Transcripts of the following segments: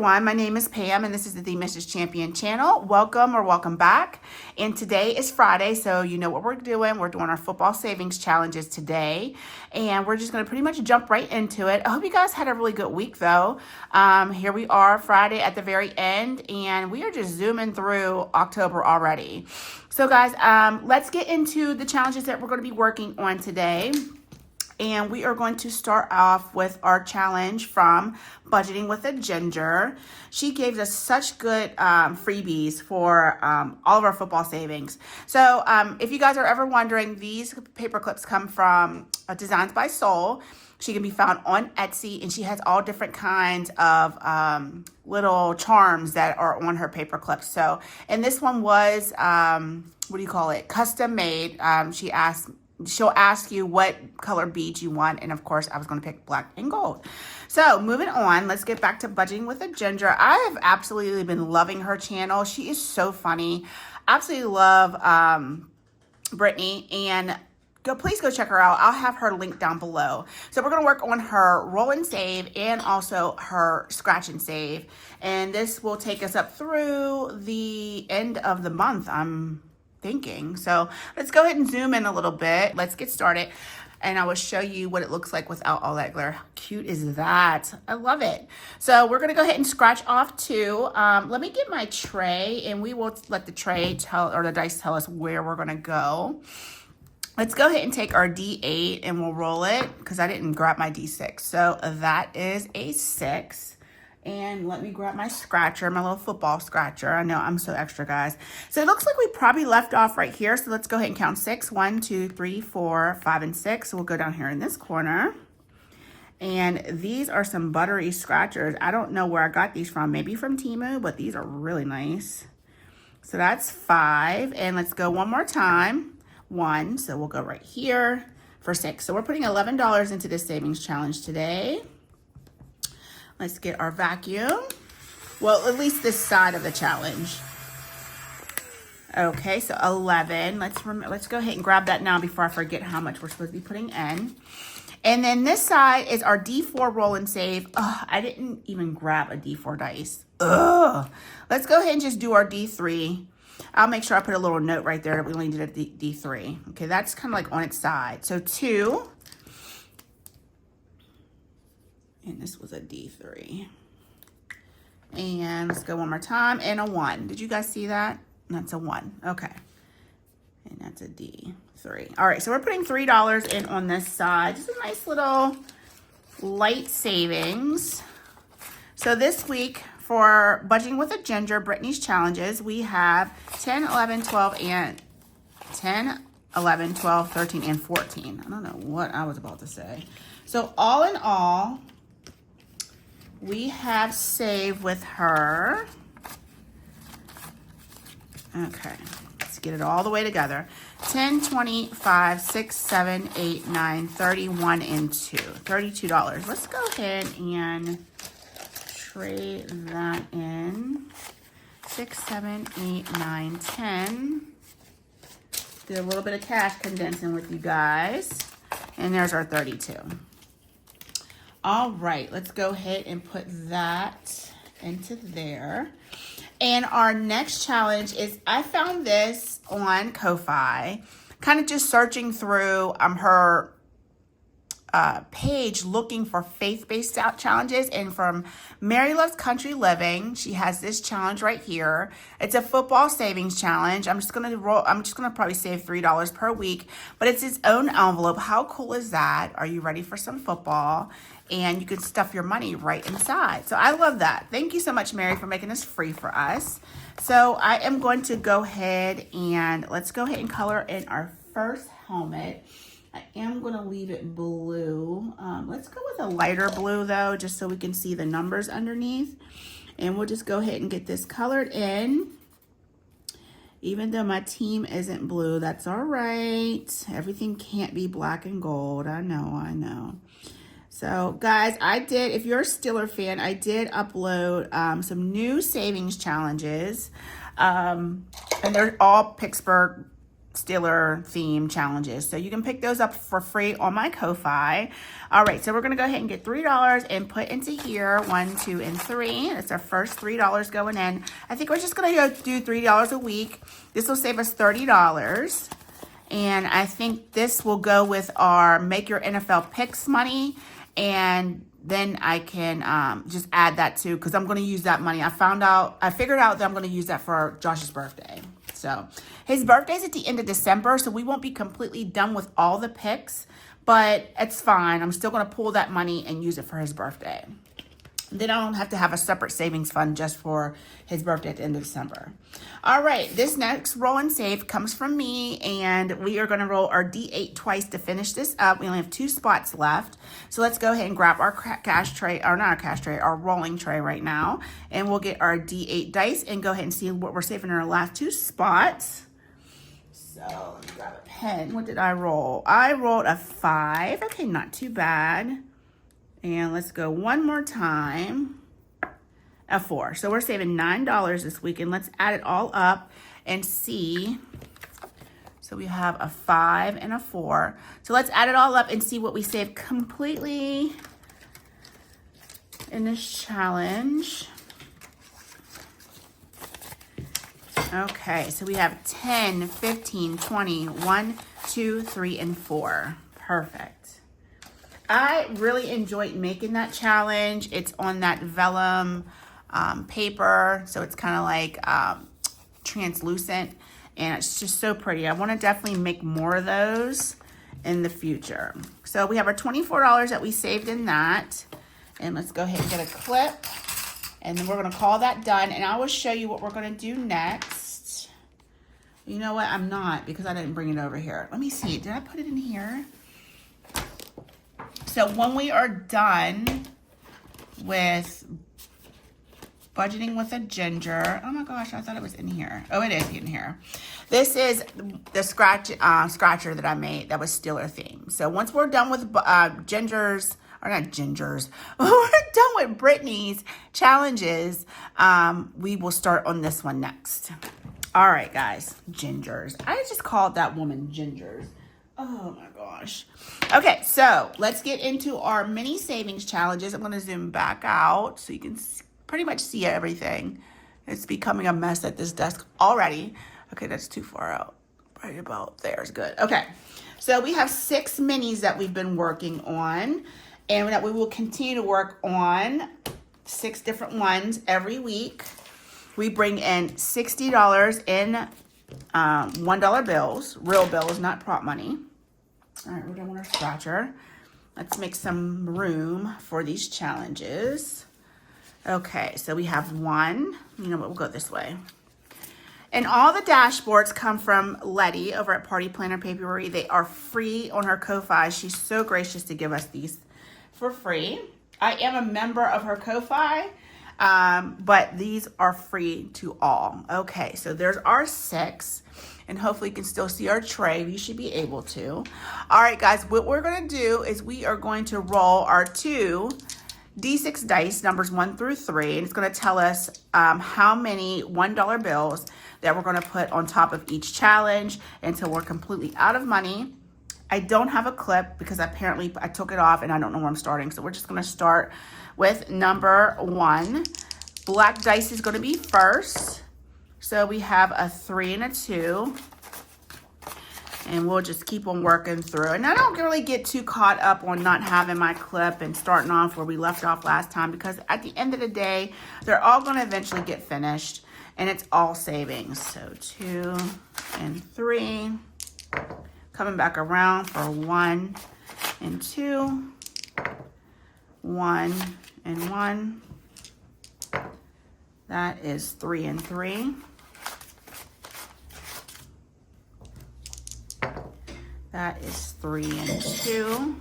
everyone, my name is Pam and this is the Mrs. Champion channel. Welcome or welcome back. And today is Friday, so you know what we're doing. We're doing our football savings challenges today. And we're just going to pretty much jump right into it. I hope you guys had a really good week though. Here we are Friday at the very end and we are just zooming through October already. So guys, let's get into the challenges that we're going to be working on today. And we are going to start off with our challenge from Budgeting with a Ginger. She gave us such good freebies for all of our football savings. So if you guys are ever wondering, these paper clips come from Designs by Soul. She can be found on Etsy, and she has all different kinds of little charms that are on her paper clips. So, and this one was, custom made. She'll ask you what color beads you want. And of course, I was going to pick black and gold. So moving on, let's get back to Budgeting with a Ginger. I have absolutely been loving her channel. She is so funny. Absolutely love Brittany. And please go check her out. I'll have her link down below. So we're going to work on her roll and save and also her scratch and save. And this will take us up through the end of the month, I'm thinking. So let's go ahead and zoom in a little bit. Let's get started and I will show you what it looks like without all that glitter. How cute is that? I love it. So we're gonna go ahead and scratch off two. Let me get my tray and we will let the tray or the dice tell us where we're gonna go. Let's go ahead and take our D8 and we'll roll it because I didn't grab my D6. So that is a 6. And let me grab my scratcher, my little football scratcher. I know I'm so extra, guys. So it looks like we probably left off right here. So let's go ahead and count 6. 1, 2, 3, 4, 5, and 6. So we'll go down here in this corner. And these are some buttery scratchers. I don't know where I got these from. Maybe from Temu, but these are really nice. So that's 5. And let's go one more time. 1. So we'll go right here for 6. So we're putting $11 into this savings challenge today. Let's get our vacuum. Well, at least this side of the challenge. Okay, so 11. Let's go ahead and grab that now before I forget how much we're supposed to be putting in. And then this side is our D4 roll and save. Ugh, I didn't even grab a D4 dice. Ugh. Let's go ahead and just do our D3. I'll make sure I put a little note right there that we only did a D3. Okay, that's kind of like on its side. So 2. And this was a D3. And let's go one more time. And a 1. Did you guys see that? That's a 1. Okay. And that's a D3. All right, so we're putting $3 in on this side. Just a nice little light savings. So this week for Budgeting with a Ginger, Brittany's challenges, we have 10, 11, 12, and 10, 11, 12, 13, and 14. I don't know what I was about to say. So all in all, we have saved with her. Okay, let's get it all the way together. 10, 20, 5, 6, 7, 8, 9, 31, and 2. $32. Let's go ahead and trade that in. 6, 7, 8, 9, 10. Did a little bit of cash condensing with you guys. And there's our 32. All right, let's go ahead and put that into there. And our next challenge is, I found this on Ko-Fi, kind of just searching through her page looking for faith-based challenges. And from Mary Loves Country Living, she has this challenge right here. It's a football savings challenge. I'm just gonna probably save $3 per week, but it's its own envelope. How cool is that? Are you ready for some football? And you can stuff your money right inside. So I love that. Thank you so much, Mary, for making this free for us. So I am going to go ahead and let's go ahead and color in our first helmet. I am going to leave it blue. Let's go with a lighter blue though, just so we can see the numbers underneath. And we'll just go ahead and get this colored in. Even though my team isn't blue, that's all right. Everything can't be black and gold. I know. So guys, if you're a Steeler fan, I did upload some new savings challenges. And they're all Pittsburgh Steeler theme challenges. So you can pick those up for free on my Ko-Fi. All right, so we're gonna go ahead and get $3 and put into here 1, 2, and 3. That's our first $3 going in. I think we're just gonna go do $3 a week. This will save us $30. And I think this will go with our Make Your NFL Picks money. And then I can just add that too, because I'm going to use that money. I figured out that I'm going to use that for Josh's birthday. So his birthday's at the end of December, so we won't be completely done with all the picks, but it's fine. I'm still going to pull that money and use it for his birthday. Then I don't have to have a separate savings fund just for his birthday at the end of December. All right, this next roll and save comes from me, and we are going to roll our D8 twice to finish this up. We only have 2 spots left. So let's go ahead and grab our cash tray, or not our cash tray, our rolling tray right now. And we'll get our D8 dice and go ahead and see what we're saving in our last 2 spots. So let me grab a pen. What did I roll? I rolled a 5. Okay, not too bad. And let's go one more time. A 4. So we're saving $9 this week, and let's add it all up and see. So we have a 5 and a 4. So let's add it all up and see what we save completely in this challenge. Okay, so we have 10, 15, 20, 1, 2, 3, and 4. Perfect. I really enjoyed making that challenge. It's on that vellum paper, so it's kind of like translucent, and it's just so pretty. I want to definitely make more of those in the future. So we have our $24 that we saved in that, and let's go ahead and get a clip, and then we're going to call that done, and I will show you what we're going to do next. You know what? I'm not, because I didn't bring it over here. Let me see. Did I put it in here? So when we are done with budgeting with a ginger, oh my gosh, I thought it was in here. Oh, it is in here. This is the scratcher that I made that was Steeler themed. So once we're done with gingers, or not gingers, when we're done with Brittany's challenges, we will start on this one next. All right, guys, gingers. I just called that woman gingers. Oh my gosh. Okay, so let's get into our mini savings challenges. I'm going to zoom back out so you can pretty much see everything. It's becoming a mess at this desk already. Okay, that's too far out. Right about there is good. Okay, so we have 6 minis that we've been working on, and that we will continue to work on 6 different ones every week. We bring in $60 in $1 bills, real bills, not prop money. All right, we're done with our scratcher. Let's make some room for these challenges. Okay, so we have 1. You know what, we'll go this way. And all the dashboards come from Letty over at Party Planner Papery. They are free on her Ko-Fi. She's so gracious to give us these for free. I am a member of her Ko-Fi, but these are free to all. Okay, so there's our 6, and hopefully you can still see our tray. You should be able to. All right, guys, what we're going to do is we are going to roll our 2 D6 dice, numbers 1 through 3, and it's going to tell us how many $1 bills that we're going to put on top of each challenge until we're completely out of money. I don't have a clip because apparently I took it off and I don't know where I'm starting. So we're just going to start with number 1. Black dice is going to be first. So we have a 3 and a 2. And we'll just keep on working through. And I don't really get too caught up on not having my clip and starting off where we left off last time, because at the end of the day, they're all going to eventually get finished. And it's all savings. So 2 and 3. Coming back around for 1 and 2. 1 and 1. That is 3 and 3. That is 3 and 2.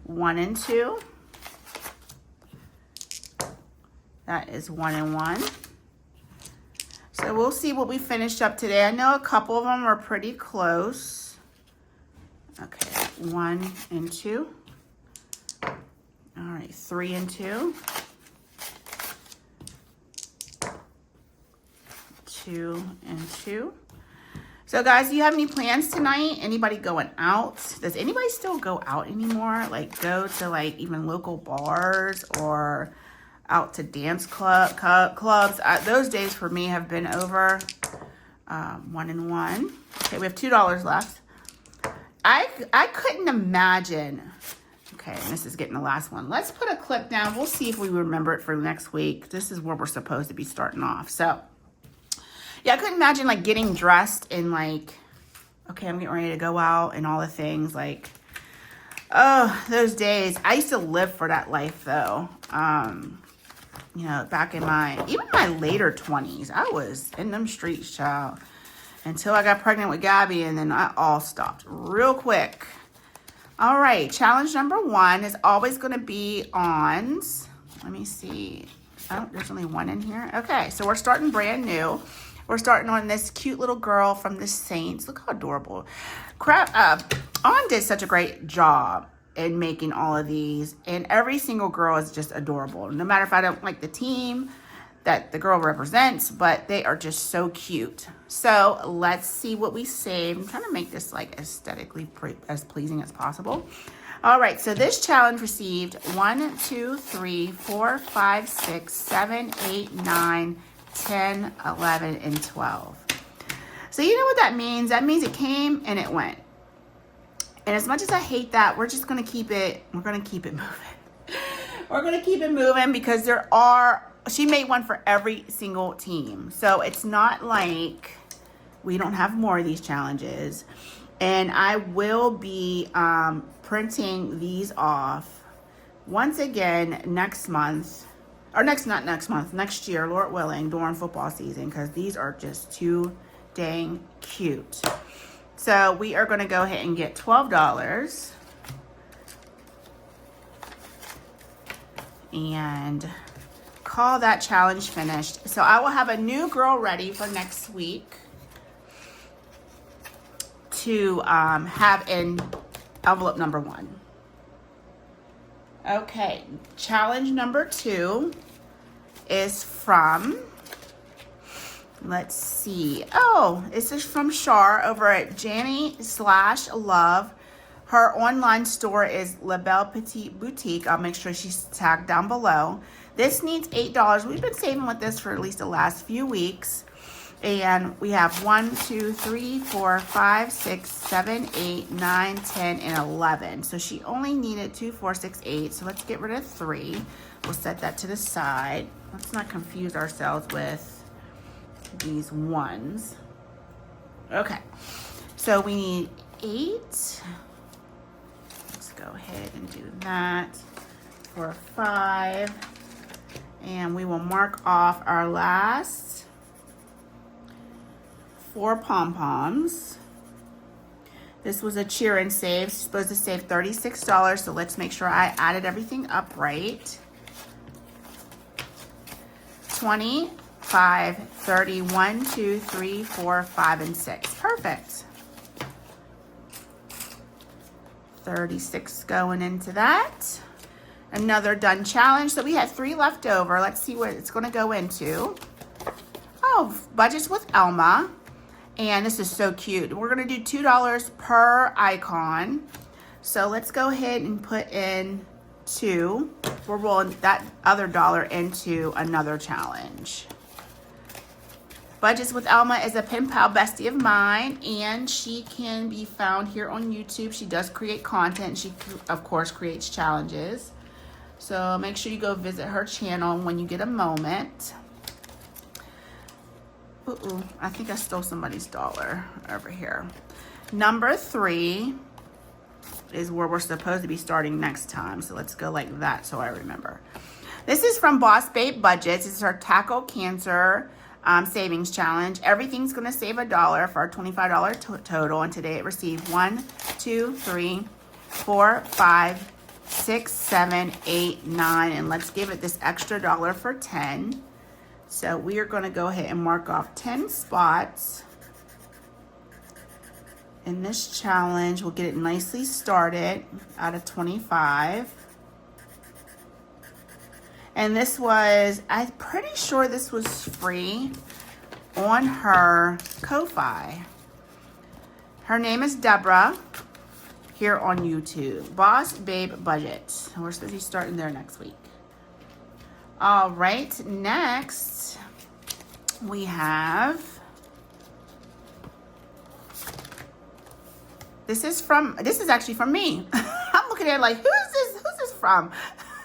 1 and 2. That is 1 and 1. So we'll see what we finished up today. I know a couple of them are pretty close. Okay, 1 and 2. All right, 3 and 2. 2 and 2. So guys, do you have any plans tonight? Anybody going out? Does anybody still go out anymore? Like go to like even local bars or out to dance clubs? Those days for me have been over. 1 and 1. Okay, we have $2 left. I couldn't imagine. Okay, and this is getting the last one. Let's put a clip down. We'll see if we remember it for next week. This is where we're supposed to be starting off. So, yeah, I couldn't imagine like getting dressed in like, okay, I'm getting ready to go out and all the things. Like, oh, those days. I used to live for that life though. You know, back in even my later 20s, I was in them streets, child. Until I got pregnant with Gabby, and then I all stopped real quick. All right, challenge number 1 is always going to be on, let me see. Oh, there's only 1 in here. Okay, so we're starting brand new. We're starting on this cute little girl from the Saints. Look how adorable. On did such a great job in making all of these, and every single girl is just adorable. No matter if I don't like the team that the girl represents, but they are just so cute. So let's see what we saved. I'm trying to make this like aesthetically as pleasing as possible. All right, so this challenge received 1, 2, 3, 4, 5, 6, 7, 8, 9, 10, 11, and 12. So you know what that means? That means it came and it went. And as much as I hate that, we're just going to keep it, we're going to keep it moving. We're going to keep it moving because she made one for every single team. So it's not like we don't have more of these challenges. And I will be printing these off once again next month. Or not next month, next year, Lord willing, during football season. Because these are just too dang cute. So we are going to go ahead and get $12. And call that challenge finished. So I will have a new girl ready for next week to have in envelope number 1. Okay, challenge number 2 is from, let's see. Oh, this is from Char over at Janny/Love. Her online store is La Belle Petite Boutique. I'll make sure she's tagged down below. This needs $8. We've been saving with this for at least the last few weeks. And we have 1, 2, 3, 4, 5, 6, 7, 8, 9, 10, and 11. So she only needed 2, 4, 6, 8. So let's get rid of 3. We'll set that to the side. Let's not confuse ourselves with these ones. Okay. So we need 8. Let's go ahead and do that for 5. And we will mark off our last 4 pom-poms. This was a cheer and save. She's supposed to save $36, so let's make sure I added everything up right. 25, 30, 1, 2, 3, 4, 5, and 6. Perfect. 36 going into that. Another done challenge. So we had 3 left over. Let's see what it's going to go into. Oh, budgets with Elma. And this is so cute. We're going to do $2 per icon. So let's go ahead and put in 2. We're rolling that other dollar into another challenge. Budgets with Elma is a pen pal bestie of mine, and she can be found here on YouTube. She does create content. She, of course, creates challenges. So make sure you go visit her channel when you get a moment. Uh-oh, I think I stole somebody's dollar over here. Number 3 is where we're supposed to be starting next time. So let's go like that so I remember. This is from Boss Babe Budgets. This is our Tackle Cancer savings challenge. Everything's going to save $1 for our $25 total. And today it received 1, 2, 3, 4, 5, 6, 7, 8, 9. And let's give it this extra $1 for 10. So we are going to go ahead and mark off 10 spots in this challenge. We'll get it nicely started out of 25. And this was, I'm pretty sure this was free on her Ko-Fi. Her name is Deborah here on YouTube. Boss Babe Budget. We're supposed to be starting there next week. All right, next we have, this is actually from me. I'm looking at it like, who's this from?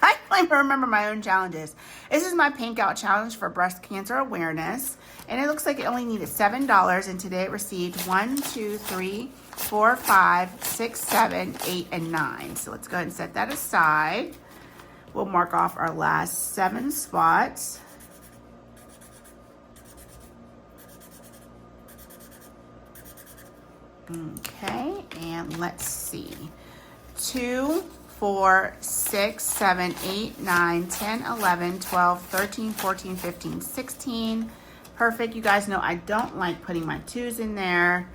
I don't even remember my own challenges. This is my Pink Out Challenge for breast cancer awareness. And it looks like it only needed $7. And today it received 1, 2, 3, 4, 5, 6, 7, 8, and 9. So let's go ahead and set that aside. We'll mark off our last 7 spots. Okay, and let's see. 2, 4, 6, 7, 8, 9, 10, 11, 12, 13, 14, 15, 16. Perfect. You guys know I don't like putting my 2s in there.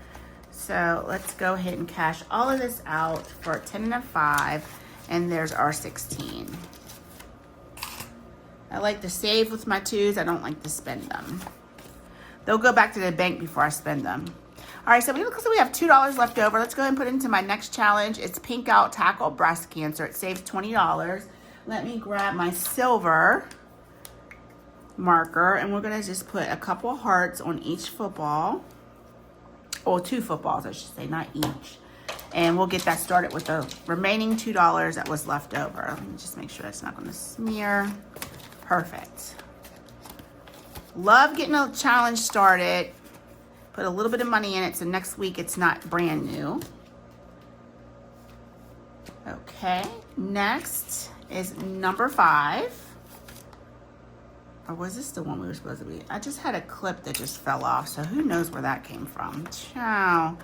So let's go ahead and cash all of this out for a 10 and a 5. And there's our 16. I like to save with my 2s. I don't like to spend them. They'll go back to the bank before I spend them. All right, so we have $2 left over. Let's go ahead and put it into my next challenge. It's Pink Out Tackle Breast Cancer. It saves $20. Let me grab my silver marker, and we're going to just put a couple hearts on each football. Or 2 footballs, I should say, not each. And we'll get that started with the remaining $2 that was left over. Let me just make sure that's not going to smear. Perfect. Love getting a challenge started. Put a little bit of money in it so next week it's not brand new. Okay, next is number 5. Or was this the one we were supposed to be? I just had a clip that just fell off, so who knows where that came from. Ciao.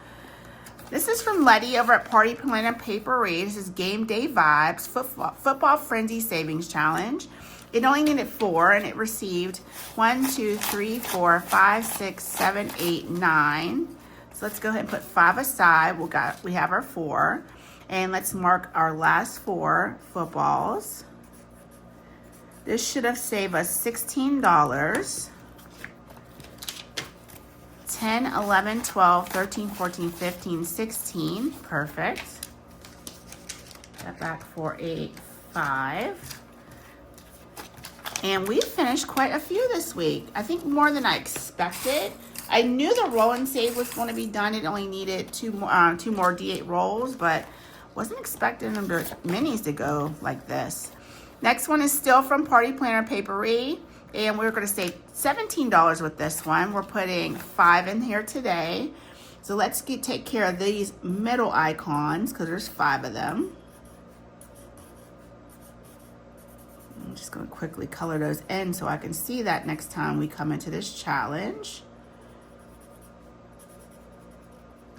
This is from Letty over at Party Planner Papery. This is Game Day Vibes Football Frenzy Savings Challenge. It only needed 4, and it received 1, 2, 3, 4, 5, 6, 7, 8, 9. So let's go ahead and put 5 aside. We have our 4. And let's mark our last 4 footballs. This should have saved us $16. 10, 11, 12, 13, 14, 15, 16. Perfect. That back for a 5. And we finished quite a few this week. I think more than I expected. I knew the roll and save was going to be done. It only needed 2 more D8 rolls, but wasn't expecting the minis to go like this. Next one is still from Party Planner Papery, and we're going to save $17 with this one. We're putting 5 in here today. So let's take care of these middle icons because there's 5 of them. I'm just going to quickly color those in so I can see that next time we come into this challenge.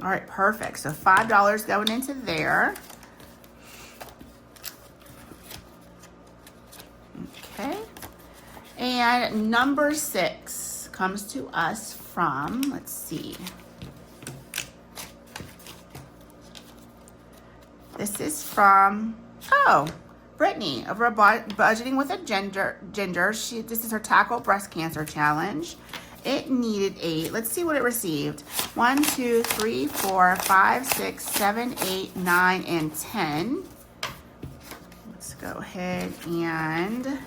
All right, perfect. So $5 going into there. Okay. And number 6 comes to us from, let's see. This is from, Brittany over Budgeting with a Ginger. This is her Tackle Breast Cancer Challenge. It needed 8. Let's see what it received. 1, 2, 3, 4, 5, 6, 7, 8, 9, and 10. Let's go ahead and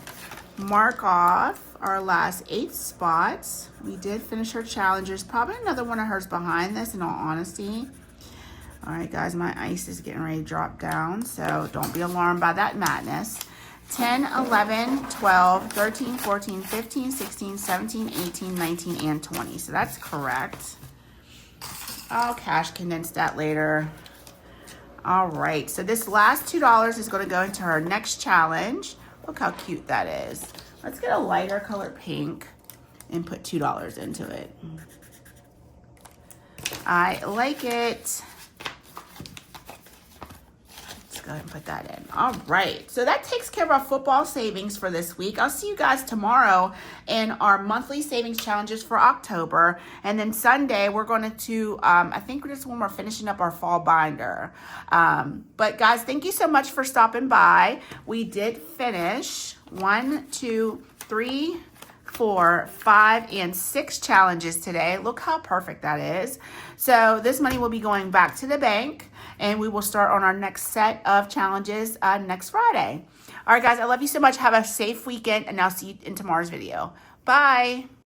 mark off our last 8 spots. We did finish her challenges. Probably another one of hers behind this, in all honesty. All right, guys, my ice is getting ready to drop down, so don't be alarmed by that madness. 10, 11, 12, 13, 14, 15, 16, 17, 18, 19, and 20. So that's correct. I'll cash condense that later. All right, so this last $2 is going to go into her next challenge. Look how cute that is. Let's get a lighter color pink and put $2 into it. I like it. Go ahead and put that in. All right, so that takes care of our football savings for this week. I'll see you guys tomorrow in our monthly savings challenges for October, and then Sunday we're going to I think this when we're finishing up our fall binder. But guys, thank you so much for stopping by. We did finish 1, 2, 3, 4, 5, and 6 challenges today. Look how perfect that is. So this money will be going back to the bank, and we will start on our next set of challenges next Friday. All right, guys, I love you so much. Have a safe weekend, and I'll see you in tomorrow's video. Bye.